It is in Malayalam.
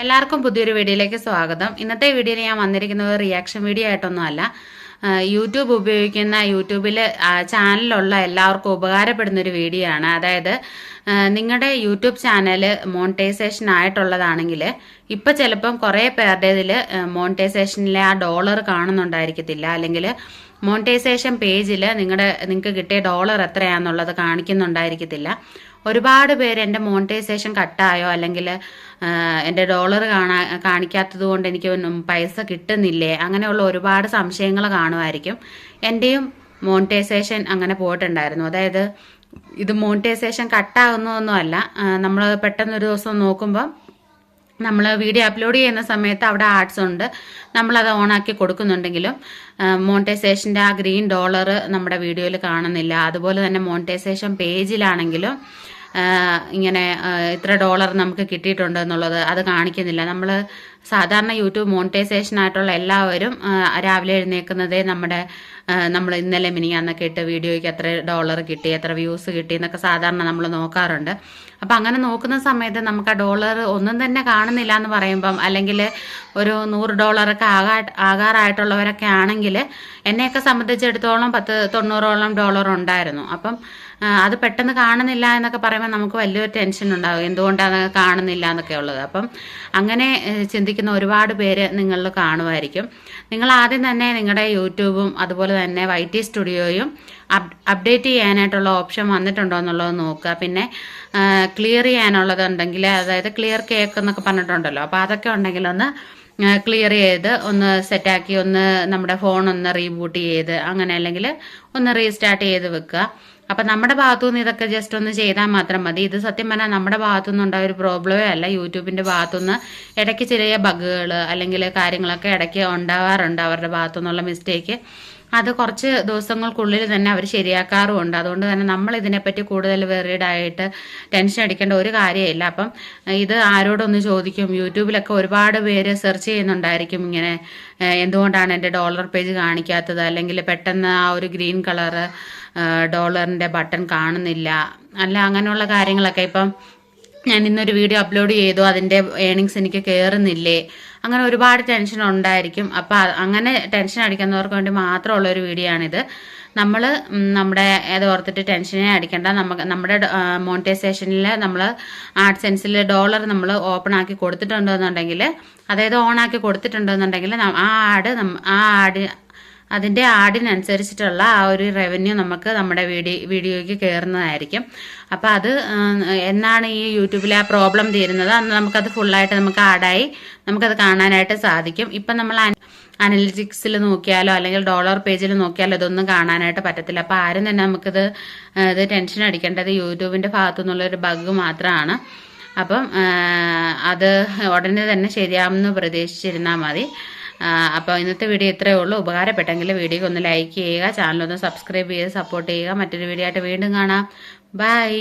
എല്ലാവർക്കും പുതിയൊരു വീഡിയോയിലേക്ക് സ്വാഗതം. ഇന്നത്തെ വീഡിയോയിൽ ഞാൻ വന്നിരിക്കുന്നത് റിയാക്ഷൻ വീഡിയോ ആയിട്ടൊന്നുമല്ല. യൂട്യൂബ് ഉപയോഗിക്കുന്ന യൂട്യൂബിൽ ചാനലിലുള്ള എല്ലാവർക്കും ഉപകാരപ്പെടുന്ന ഒരു വീഡിയോ ആണ്. അതായത് നിങ്ങളുടെ യൂട്യൂബ് ചാനൽ മോണിറ്റൈസേഷൻ ആയിട്ടുള്ളതാണെങ്കിൽ ഇപ്പം ചിലപ്പം കുറേ പേരുടെ ഇതിൽ മോണിറ്റൈസേഷനിലെ ആ ഡോളർ കാണുന്നുണ്ടായിരിക്കത്തില്ല, അല്ലെങ്കിൽ മോണിറ്റൈസേഷൻ പേജിൽ നിങ്ങൾക്ക് കിട്ടിയ ഡോളർ എത്രയാണെന്നുള്ളത് കാണിക്കുന്നുണ്ടായിരിക്കത്തില്ല. ഒരുപാട് പേര് എൻ്റെ മോണിറ്റൈസേഷൻ കട്ടായോ, അല്ലെങ്കിൽ എൻ്റെ ഡോളർ കാണിക്കാത്തത് കൊണ്ട് എനിക്ക് പൈസ കിട്ടുന്നില്ലേ, അങ്ങനെയുള്ള ഒരുപാട് സംശയങ്ങൾ കാണുമായിരിക്കും. എൻ്റെയും മോണിറ്റൈസേഷൻ അങ്ങനെ പോയിട്ടുണ്ടായിരുന്നു. അതായത് ഇത് മോണിറ്റൈസേഷൻ കട്ടാകുന്നതൊന്നുമല്ല, നമ്മൾ പെട്ടെന്നൊരു ദിവസം നോക്കുമ്പോൾ നമ്മൾ വീഡിയോ അപ്ലോഡ് ചെയ്യുന്ന സമയത്ത് അവിടെ ആഡ്സ് ഉണ്ട്, നമ്മളത് ഓണാക്കി കൊടുക്കുന്നുണ്ടെങ്കിലും മോണിറ്റൈസേഷൻ്റെ ആ ഗ്രീൻ ഡോളർ നമ്മുടെ വീഡിയോയിൽ കാണുന്നില്ല. അതുപോലെ തന്നെ മോണിറ്റൈസേഷൻ പേജിലാണെങ്കിലും ഇങ്ങനെ ഇത്ര ഡോളർ നമുക്ക് കിട്ടിയിട്ടുണ്ട് എന്നുള്ളത് അത് കാണിക്കുന്നില്ല. നമ്മൾ സാധാരണ യൂട്യൂബ് മോണിറ്റൈസേഷൻ ആയിട്ടുള്ള എല്ലാവരും രാവിലെ എഴുന്നേൽക്കുന്നതേ നമ്മൾ ഇന്നലെ മിനിയാന്നൊക്കെ ഇട്ട് വീഡിയോയ്ക്ക് എത്ര ഡോളർ കിട്ടി, എത്ര വ്യൂസ് കിട്ടി എന്നൊക്കെ സാധാരണ നമ്മൾ നോക്കാറുണ്ട്. അപ്പം അങ്ങനെ നോക്കുന്ന സമയത്ത് നമുക്ക് ആ ഡോളർ ഒന്നും തന്നെ കാണുന്നില്ല എന്ന് പറയുമ്പം, അല്ലെങ്കിൽ ഒരു $100 ആകാറായിട്ടുള്ളവരൊക്കെ ആണെങ്കിൽ എന്നെയൊക്കെ സംബന്ധിച്ചിടത്തോളം 90 ഡോളർ ഉണ്ടായിരുന്നു. അപ്പം അത് പെട്ടെന്ന് കാണുന്നില്ല എന്നൊക്കെ പറയുമ്പോൾ നമുക്ക് വലിയൊരു ടെൻഷൻ ഉണ്ടാകും, എന്തുകൊണ്ടാണ് കാണുന്നില്ല എന്നൊക്കെ ഉള്ളത്. അപ്പം അങ്ങനെ ചിന്തിക്കുന്ന ഒരുപാട് പേര് നിങ്ങളിൽ കാണുമായിരിക്കും. നിങ്ങൾ ആദ്യം തന്നെ നിങ്ങളുടെ യൂട്യൂബും അതുപോലെ തന്നെ YT സ്റ്റുഡിയോയും അപ്ഡേറ്റ് ചെയ്യാനായിട്ടുള്ള ഓപ്ഷൻ വന്നിട്ടുണ്ടോ എന്നുള്ളത് നോക്കുക. പിന്നെ ക്ലിയർ ചെയ്യാനുള്ളതുണ്ടെങ്കിൽ, അതായത് ക്ലിയർ കേക്ക് എന്നൊക്കെ പറഞ്ഞിട്ടുണ്ടല്ലോ, അപ്പോൾ അതൊക്കെ ഉണ്ടെങ്കിൽ ഒന്ന് ക്ലിയർ ചെയ്ത് ഒന്ന് സെറ്റാക്കി ഒന്ന് നമ്മുടെ ഫോൺ ഒന്ന് റീബൂട്ട് ചെയ്ത് അങ്ങനെ, അല്ലെങ്കിൽ ഒന്ന് റീസ്റ്റാർട്ട് ചെയ്ത് വെക്കുക. അപ്പം നമ്മുടെ ഭാഗത്തുനിന്ന് ഇതൊക്കെ ജസ്റ്റ് ഒന്ന് ചെയ്താൽ മാത്രം മതി. ഇത് സത്യം പറഞ്ഞാൽ നമ്മുടെ ഭാഗത്തുനിന്ന് ഉണ്ടായ ഒരു പ്രോബ്ലമേ അല്ല, യൂട്യൂബിൻ്റെ ഭാഗത്തുനിന്ന് ഇടയ്ക്ക് ചെറിയ ബഗ്ഗുകൾ അല്ലെങ്കിൽ കാര്യങ്ങളൊക്കെ ഇടയ്ക്ക് ഉണ്ടാവാറുണ്ട്, അവരുടെ ഭാഗത്തുനിന്നുള്ള മിസ്റ്റേക്ക്. അത് കുറച്ച് ദിവസങ്ങൾക്കുള്ളിൽ തന്നെ അവർ ശരിയാക്കാറുമുണ്ട്. അതുകൊണ്ട് തന്നെ നമ്മൾ ഇതിനെപ്പറ്റി കൂടുതൽ വെറീഡായിട്ട് ടെൻഷൻ അടിക്കേണ്ട ഒരു കാര്യമില്ല. അപ്പം ഇത് ആരോടൊന്ന് ചോദിക്കും, യൂട്യൂബിലൊക്കെ ഒരുപാട് പേര് സെർച്ച് ചെയ്യുന്നുണ്ടായിരിക്കും ഇങ്ങനെ എന്തുകൊണ്ടാണ് എൻ്റെ ഡോളർ പേജ് കാണിക്കാത്തത്, അല്ലെങ്കിൽ പെട്ടെന്ന് ആ ഒരു ഗ്രീൻ കളറ് ഡോളറിൻ്റെ ബട്ടൺ കാണുന്നില്ല, അല്ല അങ്ങനെയുള്ള കാര്യങ്ങളൊക്കെ. ഇപ്പം ഞാൻ ഇന്നൊരു വീഡിയോ അപ്ലോഡ് ചെയ്തു, അതിൻ്റെ ഏണിങ്സ് എനിക്ക് കയറുന്നില്ലേ, അങ്ങനെ ഒരുപാട് ടെൻഷൻ ഉണ്ടായിരിക്കും. അപ്പം അങ്ങനെ ടെൻഷൻ അടിക്കുന്നവർക്ക് വേണ്ടി മാത്രമുള്ളൊരു വീഡിയോ ആണിത്. നമ്മൾ നമ്മുടെ അത് ഓർത്തിട്ട് ടെൻഷനെ അടിക്കേണ്ട. നമ്മുടെ മോണിറ്റൈസേഷനിൽ നമ്മൾ ആഡ്സെൻസിൽ ഡോളർ നമ്മൾ ഓപ്പൺ ആക്കി കൊടുത്തിട്ടുണ്ടെന്നുണ്ടെങ്കിൽ, അതായത് ഓൺ ആക്കി കൊടുത്തിട്ടുണ്ടെന്നുണ്ടെങ്കിൽ അതിൻ്റെ ആഡിനനുസരിച്ചിട്ടുള്ള ആ ഒരു റവന്യൂ നമുക്ക് നമ്മുടെ വീഡിയോയ്ക്ക് കയറുന്നതായിരിക്കും. അപ്പോൾ അത് എന്നാണ് ഈ യൂട്യൂബിലെ ആ പ്രോബ്ലം തീരുന്നത് അന്ന് നമുക്കത് ഫുള്ളായിട്ട് നമുക്ക് ആഡായി നമുക്കത് കാണാനായിട്ട് സാധിക്കും. ഇപ്പം നമ്മൾ അനലിറ്റിക്സിൽ നോക്കിയാലോ അല്ലെങ്കിൽ ഡോളർ പേജിൽ നോക്കിയാലോ ഇതൊന്നും കാണാനായിട്ട് പറ്റത്തില്ല. അപ്പോൾ ആരും തന്നെ ഇത് ടെൻഷൻ അടിക്കേണ്ടത് യൂട്യൂബിൻ്റെ ഭാഗത്തു നിന്നുള്ളൊരു ബഗ് മാത്രമാണ്. അപ്പം അത് ഉടനെ തന്നെ ശരിയാവുമെന്ന് പ്രതീക്ഷിച്ചിരുന്നാൽ മതി. അപ്പോൾ ഇന്നത്തെ വീഡിയോ ഇത്രയേ ഉള്ളൂ. ഉപകാരപ്പെട്ടെങ്കിൽ വീഡിയോക്ക് ഒന്ന് ലൈക്ക് ചെയ്യുക, ചാനലൊന്ന് സബ്സ്ക്രൈബ് ചെയ്ത് സപ്പോർട്ട് ചെയ്യുക. മറ്റൊരു വീഡിയോ ആയിട്ട് വീണ്ടും കാണാം. ബൈ.